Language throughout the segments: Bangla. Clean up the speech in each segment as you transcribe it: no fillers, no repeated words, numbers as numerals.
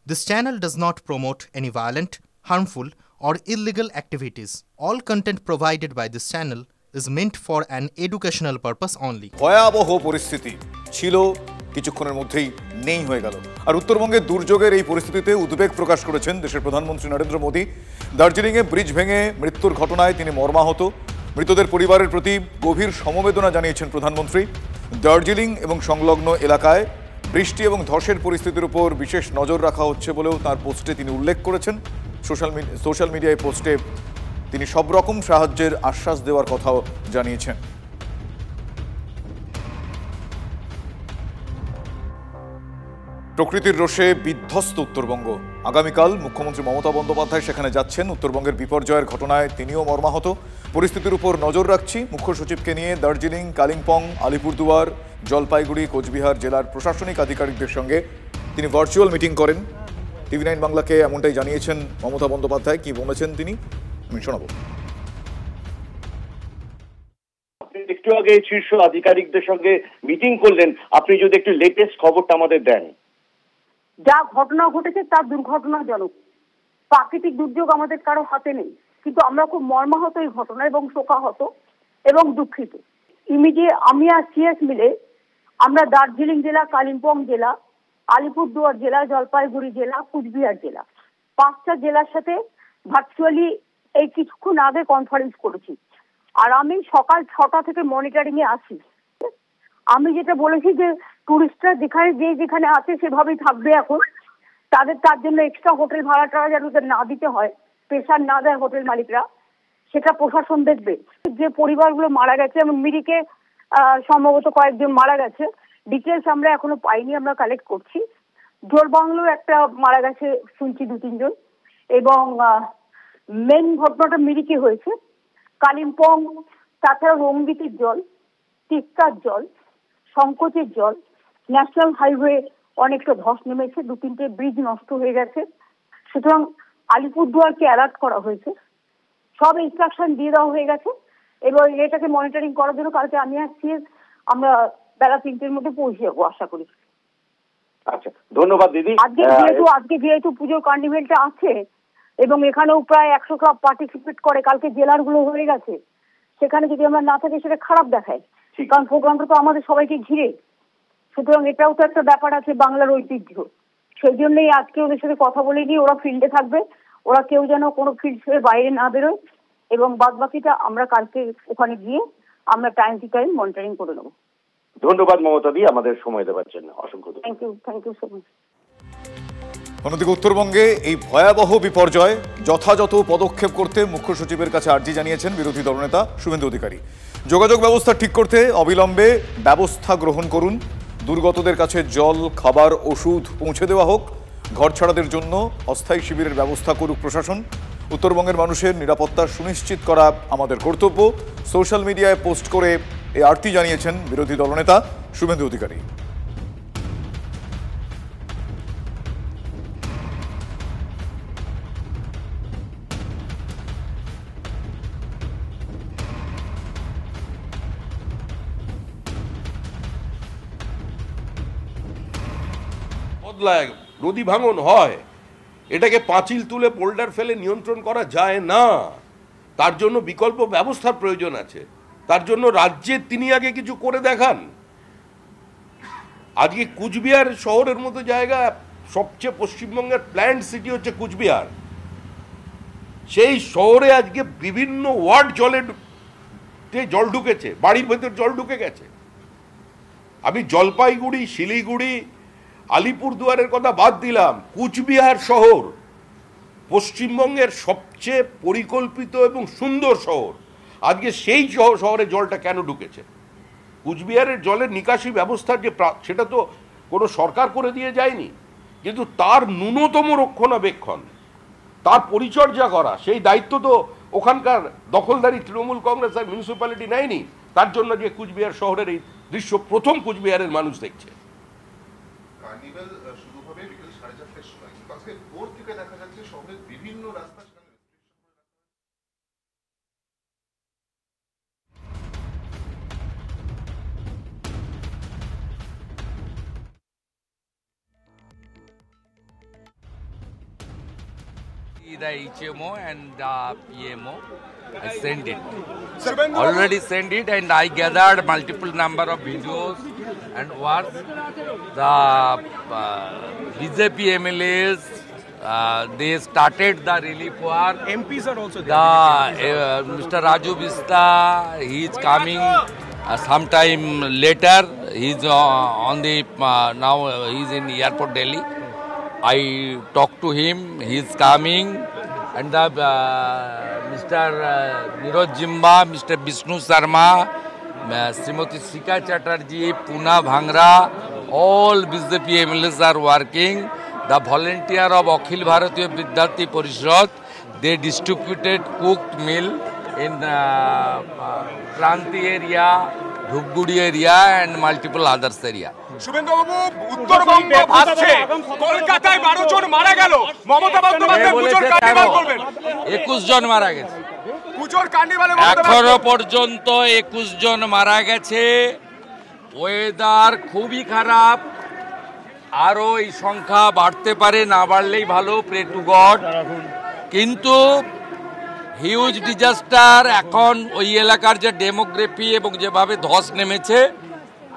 This channel does not promote any violent, harmful, or illegal activities. All content provided by this channel is meant for an educational purpose only. ভয়াবহ পরিস্থিতি ছিল, কিছুক্ষণের মধ্যেই নেই হয়ে গেল। আর উত্তরবঙ্গের দুর্যোগের এই পরিস্থিতিতে উদ্বেগ প্রকাশ করেছেন দেশের প্রধানমন্ত্রী নরেন্দ্র মোদী। দার্জিলিংয়ে ব্রিজ ভেঙে মৃত্যুর ঘটনায় তিনি মর্মাহত। মৃতদের পরিবারের প্রতি গভীর সমবেদনা জানিয়েছেন প্রধানমন্ত্রী। দার্জিলিং এবং সংলগ্ন এলাকায় বৃষ্টি এবং ধসের পরিস্থিতির উপর বিশেষ নজর রাখা হচ্ছে বলেও তার পোস্টে তিনি উল্লেখ করেছেন। সোশ্যাল মিডিয়ায় পোস্টে তিনি সব রকম সাহায্যের আশ্বাস দেওয়ার কথাও জানিয়েছেন। প্রকৃতির রোষে বিধ্বস্ত উত্তরবঙ্গ। আগামীকাল মুখ্যমন্ত্রী মমতা বন্দ্যোপাধ্যায় সেখানে যাচ্ছেন। উত্তরবঙ্গের বিপর্যয়ের ঘটনায় তিনিও মর্মাহত। পরিস্থিতির উপর নজর রাখছি মুখ্য সচিবকে নিয়ে দার্জিলিং, কালিম্পং, আলিপুরদুয়ার, জলপাইগুড়ি, কোচবিহার জেলার প্রশাসনিক আধিকারিকদের সঙ্গে তিনি ভার্চুয়াল মিটিং করেন। টিভি9 বাংলাকে এমনটাই জানিয়েছেন মমতা বন্দ্যোপাধ্যায়। কি বলেছেন তিনি আমি শোনাবো। একটু আগে শীর্ষ আধিকারিকদের সঙ্গে মিটিং করলেন, আপনি যদি একটু লেটেস্ট খবরটা আমাদের দেন। যা ঘটনা ঘটেছে তা দুর্ঘটনাজনক। প্রাকৃতিক দুর্যোগ আমাদের কারো হাতে নেই, কিন্তু আমরা খুব মর্মাহত এই ঘটনা এবং শোকাহত এবং দুঃখিত। ইমিডিয়েট আমি আর সিএস মিলে আমরা দার্জিলিং জেলা, কালিম্পং জেলা, আলিপুরদুয়ার জেলা, জলপাইগুড়ি জেলা, কুচবিহার জেলা, 5টা জেলার সাথে ভার্চুয়ালি এই কিছুক্ষণ আগে কনফারেন্স করেছি। আর আমি সকাল 6টা থেকে মনিটরিং এ আছি। আমি যেটা বলেছি যে টুরিস্টরা যেখানে আছে সেভাবেই থাকবে। এখন তার জন্য এক্সট্রা হোটেল ভাড়াটা যেন না দিতে হয়, প্রেশার না দেয় হোটেল মালিকরা, সেটা প্রশাসন দেখবে। যে পরিবারগুলো মারা গেছে এবং মিরিকে সম্ভবত কয়েকজন মারা গেছে, ডিটেলস আমরা এখনো পাইনি, আমরা কালেক্ট করছি। জোরবাংলো একটা মারা গেছে শুনছি 2-3 জন, এবং মেন ঘটনাটা মিরিকে হয়েছে। কালিম্পং, তাছাড়া রঙ্গিতের জল, তিস্তার জল, সংকোচের জল, ন্যাশনাল হাইওয়ে অনেকটা ধস নেমেছে, 2-3টে ব্রিজ নষ্ট হয়ে গেছে। সুতরাং আলিপুরদুয়ারকে অ্যালার্ট করা হয়েছে, সব ইনস্ট্রাকশন দিয়ে দেওয়া হয়ে গেছে এবং এটাকে মনিটরিং করার জন্য কালকে আমি আসছি, আমরা বেলা 3টের মধ্যে পৌঁছে যাবো আশা করি। আচ্ছা, ধন্যবাদ দিদি। আজকে যেহেতু পুজোর কার্নিভেলটা আছে এবং এখানেও প্রায় 100 ক্লাব পার্টিসিপেট করে, কালকে জেলার গুলো হয়ে গেছে, সেখানে যদি আমরা না থাকি সেটা খারাপ দেখায়, কারণ প্রোগ্রামটা তো আমাদের সবাইকে ঘিরে। সুতরাং এটাও তো একটা ব্যাপার আছে বাংলার ঐতিহ্য। সেই জন্যই আজকে ওদের সাথে কথা বলে নিয়ে ওরা ফিল্ডে থাকবে, ওরা কেউ যেন কোনো ফিল্ড ছেড়ে বাইরে না বেরোয়, এবং বাদ বাকিটা আমরা কালকে ওখানে গিয়ে আমরা টাইম টু টাইম মনিটরিং করে নেবো। ধন্যবাদ মমতা দি আমাদের সময় দেওয়ার জন্য, অসংখ্য থ্যাংক ইউ সো মাচ। অন্যদিকে উত্তরবঙ্গে এই ভয়াবহ বিপর্যয় যথাযথ পদক্ষেপ করতে মুখ্য সচিবের কাছে আর্জি জানিয়েছেন বিরোধী দলনেতা শুভেন্দু অধিকারী। যোগাযোগ ব্যবস্থা ঠিক করতে অবিলম্বে ব্যবস্থা গ্রহণ করুন। দুর্গতদের কাছে জল, খাবার, ওষুধ পৌঁছে দেওয়া হোক। ঘরছাড়াদের জন্য অস্থায়ী শিবিরের ব্যবস্থা করুক প্রশাসন। উত্তরবঙ্গের মানুষের নিরাপত্তা সুনিশ্চিত করা আমাদের কর্তব্য। সোশ্যাল মিডিয়ায় পোস্ট করে এই আর্তি জানিয়েছেন বিরোধী দলনেতা শুভেন্দু অধিকারী। বদলায়, নদী ভাঙন হয়, এটাকে পাঁচিল তুলে পোল্ডার ফেলে নিয়ন্ত্রণ করা যায় না। তার জন্য বিকল্প ব্যবস্থার প্রয়োজন আছে। তার জন্য রাজ্যে তিনি আগে কিছু করে দেখান। আজকে কুচবিহার শহরের মতো জায়গা, সবচেয়ে পশ্চিমবঙ্গের প্ল্যান্ট সিটি হচ্ছে কুচবিহার। সেই শহরে আজকে বিভিন্ন ওয়ার্ড জল ঢুকেছে, বাড়ির ভেতর জল ঢুকে গেছে। আমি জলপাইগুড়ি, শিলিগুড়ি, আলিপুরদুয়ারের কথা বাদ দিলাম, কুচবিহার শহর পশ্চিমবঙ্গের সবচেয়ে পরিকল্পিত এবং সুন্দর শহর। আজকে সেই শহরে জলটা কেন ঢুকেছে? কুচবিহারের জলের নিকাশি ব্যবস্থার যে সেটা তো কোনো সরকার করে দিয়ে যায়নি, কিন্তু তার ন্যূনতম রক্ষণাবেক্ষণ, তার পরিচর্যা করা, সেই দায়িত্ব তো ওখানকার দখলদারি তৃণমূল কংগ্রেস আর মিউনিসিপ্যালিটি নেয়নি। তার জন্য যে কুচবিহার শহরের এই দৃশ্য প্রথম কুচবিহারের মানুষ দেখছে। কার্নিভাল শুরু হবে বিকেল 4:30টার সময়, কিন্তু আজকে ভোর থেকে দেখা যাচ্ছে শহরের বিভিন্ন রাস্তা The HMO and the PMO, I sent it. Already sent it, and I gathered multiple number of videos and words. The BJP MLAs, they started the relief work. MPs are also there. Mr. Raju Vista, he is coming sometime later. He is on the now he is in airport Delhi. I talked to him. He is coming, and the Mr. Niroj Jimba, Mr. Vishnu Sharma, Srimati Sika Chatterjee, Puna Bhangra, all BJP MLAs are working. The volunteer of Akhil Bharatiya Vidyarthi Parishad, they distributed cooked meal in Kranti area, Dhupgudi area, and multiple others area. Suvendu বাবু, উত্তরবঙ্গ ভাসছে, কলকাতায় 12 জন মারা গেল, মমতা বন্দ্যোপাধ্যায় পুজোর কার্নিভাল করবেন। 21 জন মারা গেছে পুজোর কার্নিভালে, এখনো পর্যন্ত 21 জন মারা গেছে। ওয়েদার খুবই খারাপ, আরো এই সংখ্যা বাড়তে পারে, না বাড়লেই ভালো, প্রে টু গড। কিন্তু হিউজ ডিজাস্টার। এখন ওই এলাকার যে ডেমোগ্রাফি এবং যেভাবে ধস নেমেছে,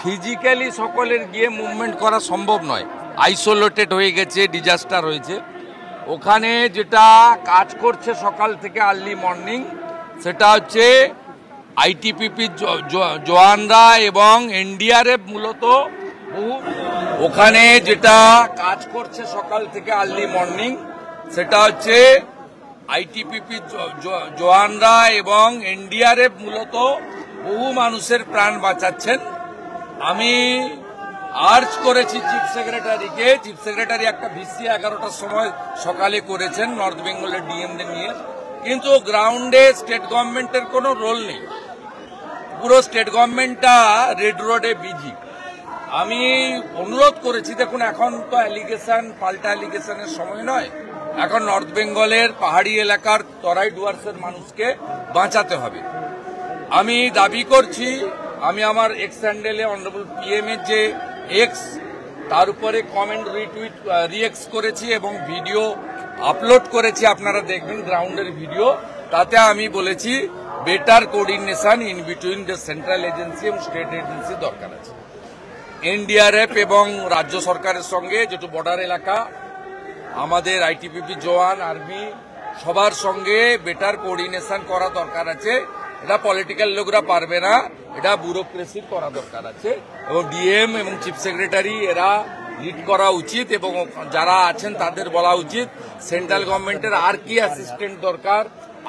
ফিজিক্যালি সকলের গিয়ে মুভমেন্ট করা সম্ভব নয়, আইসোলেটেড হয়ে গেছে, ডিজাস্টার হয়েছে। ওখানে যেটা কাজ করছে সকাল থেকে আর্লি মর্নিং, সেটা হচ্ছে আইটিপিপি জওয়ানরা এবং এনডিআরএফ। মূলত ওখানে যেটা কাজ করছে সকাল থেকে আর্লি মর্নিং, সেটা হচ্ছে আইটিপিপি জওয়ানরা এবং এনডিআরএফ মূলত বহু মানুষের প্রাণ বাঁচাচ্ছেন। আমি আর্জ করেছি চিফ সেক্রেটারিকে, চিফ সেক্রেটারি একটা ভিসি 11টার সময় সকালে করেছেন নর্থ বেঙ্গলের ডিএমদের নিয়ে, কিন্তু গ্রাউন্ডে স্টেট গভর্নমেন্টের কোনো রোল নেই। পুরো স্টেট গভর্নমেন্টটা রেড রোডে বিজি। আমি অনুরোধ করেছি, দেখুন এখন তো অ্যালিগেশন, পাল্টা অ্যালিগেশনের সময় নয়, এখন নর্থ বেঙ্গলের পাহাড়ি এলাকার তরাই ডুয়ার্সের মানুষকে বাঁচাতে হবে। আমি দাবি করছি, আমি আমার এক্স হ্যান্ডেলে অনারেবল পিএম এর যে এক্স, তার উপরে কমেন্ট রিটুইট রিএক্স করেছি এবং ভিডিও আপলোড করেছি, আপনারা দেখবেন গ্রাউন্ডের ভিডিও। তাতে আমি বলেছি better coordination in between the central agency এবং স্টেট এজেন্সি দরকার আছে। এনডিআরএফ এবং রাজ্য সরকারের সঙ্গে, যেটু বর্ডার এলাকা, আমাদের আইটিপিপি জওয়ান, আর্মি, সবার সঙ্গে বেটার কোঅর্ডিনেশন করা দরকার আছে। এটা পলিটিক্যাল লোকরা পারবে না, এটা ব্যুরোক্রেসির করা দরকার আছে, এবং ডিএম এবং চিফ সেক্রেটারি এরা লিড করা উচিত, এবং যারা আছেন তাদের বলা উচিত সেন্ট্রাল গভর্নমেন্টের আর কি অ্যাসিস্ট্যান্ট দরকার,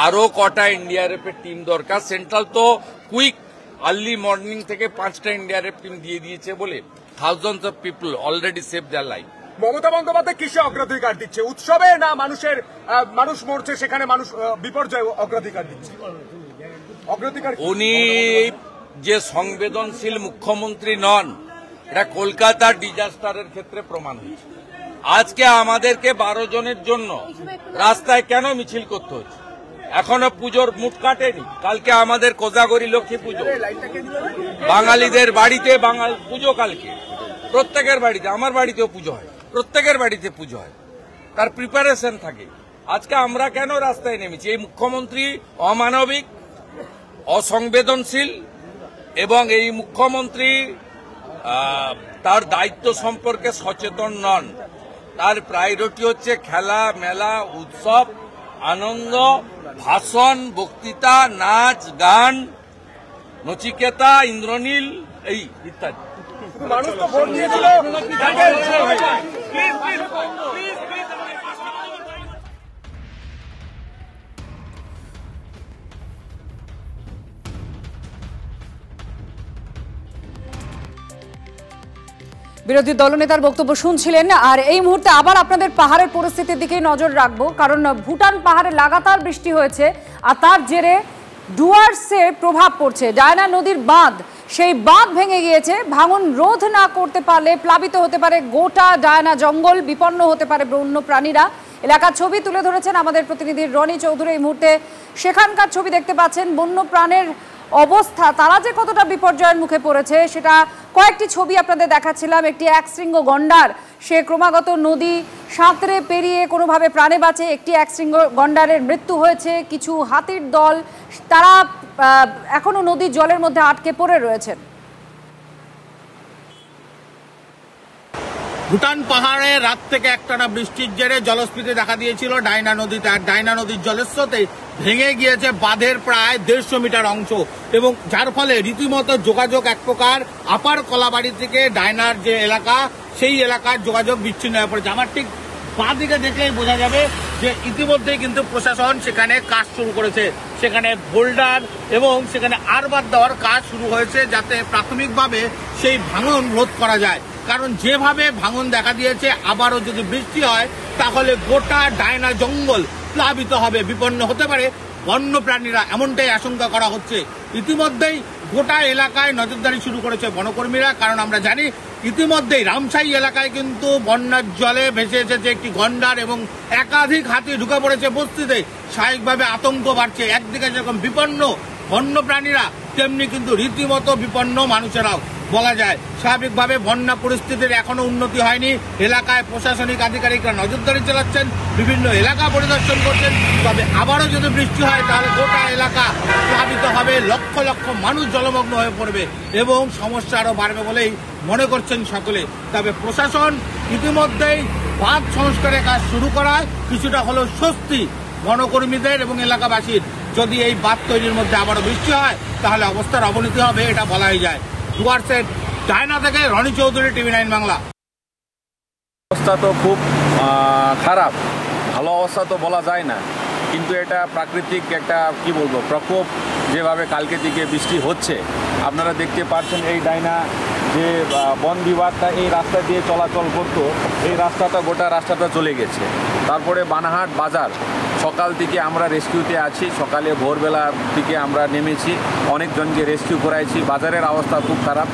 আরো কটা এনডিআরএফ এর টিম দরকার। সেন্ট্রাল তো কুইক আর্লি মর্নিং থেকে 5টা এনডিআরএফ টিম দিয়ে দিয়েছে বলে thousands of people already save their life. Mamata Bandyopadhyay কিসে অগ্রাধিকার দিচ্ছে? উৎসবে, না মানুষ মরছে সেখানে মানুষ বিপর্যয় অগ্রাধিকার দিচ্ছে? অগ্রাধিকার উনি যে সংবেদনশীল মুখ্যমন্ত্রী নন, এটা কলকাতার ডিজাস্টারের ক্ষেত্রে প্রমাণ হয়েছে। আজকে আমাদেরকে 12 জনের জন্য রাস্তায় কেন মিছিল করতে হচ্ছে? এখনো পুজোর মুঠ কাটেনি। কালকে আমাদের কোজাগরি লক্ষ্মী পুজো, বাঙালিদের বাড়িতে বাঙাল পুজো, কালকে প্রত্যেকের বাড়িতে, আমার বাড়িতেও পুজো হয়, প্রত্যেকের বাড়িতে পুজো হয়, তার প্রিপারেশন থাকে। আজকে আমরা কেন রাস্তায় নেমেছি? এই মুখ্যমন্ত্রী অমানবিক, অসংবেদনশীল, এবং এই মুখ্যমন্ত্রী তার দায়িত্ব সম্পর্কে সচেতন নন। তার প্রায়োরিটি হচ্ছে খেলা, মেলা, উৎসব, আনন্দ, ভাষণ, বক্তৃতা, নাচ, গান, নচিকেতা, ইন্দ্রনীল, এই ইত্যাদি। মানুষ তো ভোট দিয়েছিল। বিরোধী দলনেতার বক্তব্য শুনছিলেন। আর এই মুহূর্তে আবার আপনাদের পাহাড়ের পরিস্থিতির দিকে নজর রাখবো, কারণ ভুটান পাহাড়ে লাগাতার বৃষ্টি হয়েছে, আর তার জেরে ডুয়ার্সে প্রভাব পড়ছে। ডায়না নদীর বাঁধ, সেই বাঁধ ভেঙে গিয়েছে। ভাঙন রোধ না করতে পারলে প্লাবিত হতে পারে গোটা ডায়না জঙ্গল, বিপন্ন হতে পারে বন্য প্রাণীরা। এলাকার ছবি তুলে ধরেছেন আমাদের প্রতিনিধি রনি চৌধুরী। এই মুহূর্তে সেখানকার ছবি দেখতে পাচ্ছেন। বন্য প্রাণের অবস্থা, তারা যে কতটা বিপর্যয়ের মুখে পড়েছে সেটা কয়েকটি ছবি আপনাদের দেখাচ্ছিলাম। একটি একশৃঙ্গ গন্ডার সে ক্রমাগত নদী সাঁতরে পেরিয়ে কোনোভাবে প্রাণে বাঁচে। একটি একশৃঙ্গ গন্ডারের মৃত্যু হয়েছে। কিছু হাতির দল তারা এখনো নদীর জলের মধ্যে আটকে পড়ে রয়েছেন। ভুটান পাহাড়ে রাত থেকে একটানা বৃষ্টির জেরে জলস্ফীতি দেখা দিয়েছিল ডাইনা নদীতে। আর ডাইনা নদীর জলস্রোতে ভেঙে গিয়েছে বাঁধের প্রায় 150 মিটার অংশ, এবং যার ফলে রীতিমতো যোগাযোগ এক প্রকার আপার কলাবাড়ি থেকে ডাইনার যে এলাকা সেই এলাকার যোগাযোগ বিচ্ছিন্ন হয়ে পড়েছে। আমার ঠিক বাঁ দিকে দেখলেই বোঝা যাবে যে ইতিমধ্যেই কিন্তু প্রশাসন সেখানে কাজ শুরু করেছে। সেখানে বোল্ডার এবং সেখানে আরবাদ দেওয়ার কাজ শুরু হয়েছে, যাতে প্রাথমিকভাবে সেই ভাঙন রোধ করা যায়। কারণ যেভাবে ভাঙন দেখা দিয়েছে, আবারও যদি বৃষ্টি হয় তাহলে গোটা ডায়না জঙ্গল প্লাবিত হবে, বিপন্ন হতে পারে বন্যপ্রাণীরা, এমনটাই আশঙ্কা করা হচ্ছে। ইতিমধ্যেই গোটা এলাকায় নজরদারি শুরু করেছে বনকর্মীরা, কারণ আমরা জানি ইতিমধ্যেই রামসাই এলাকায় কিন্তু বন্যার জলে ভেসে এসেছে একটি গন্ডার এবং একাধিক হাতি ঢুকে পড়েছে বস্তিতে। স্বাভাবিকভাবে আতঙ্ক বাড়ছে। একদিকে যেরকম বিপন্ন বন্যপ্রাণীরা, তেমনি কিন্তু রীতিমতো বিপন্ন মানুষেরাও বলা যায়। স্বাভাবিকভাবে বন্যা পরিস্থিতির এখনো উন্নতি হয়নি। এলাকায় প্রশাসনিক আধিকারিকরা নজরদারি চালাচ্ছেন, বিভিন্ন এলাকা পরিদর্শন করছেন। তবে আবারও যদি বৃষ্টি হয় তাহলে গোটা এলাকা প্লাবিত হবে, লক্ষ লক্ষ মানুষ জলমগ্ন হয়ে পড়বে এবং সমস্যা আরও বাড়বে বলেই মনে করছেন সকলে। তবে প্রশাসন ইতিমধ্যেই বাঁধ সংস্কারের কাজ শুরু করায় কিছুটা হলেও স্বস্তি বনকর্মীদের এবং এলাকাবাসীর। যদি এই বাঁধ তৈরির মধ্যে আবারও বৃষ্টি হয় তাহলে অবস্থার অবনতি হবে, এটা বলাই যায়। ডুয়ার্সের ডায়না থেকে রনি চৌধুরী, TV9 বাংলা। অবস্থা তো খুব খারাপ, ভালো অবস্থা তো বলা যায় না, কিন্তু এটা প্রাকৃতিক একটা কি বলবো প্রকোপ। যেভাবে কালকে থেকে বৃষ্টি হচ্ছে আপনারা দেখতে পাচ্ছেন। এই ডায়না যে বন বিভাগটা এই রাস্তা দিয়ে চলাচল করতো, এই রাস্তাটা গোটা রাস্তাটা চলে গেছে। তারপরে বানাহাট বাজার সকাল থেকে আমরা রেস্কিউতে আছি। সকালে ভোরবেলার দিকে আমরা নেমেছি, অনেকজনকে রেস্কিউ করাইছি। বাজারের অবস্থা খুব খারাপ।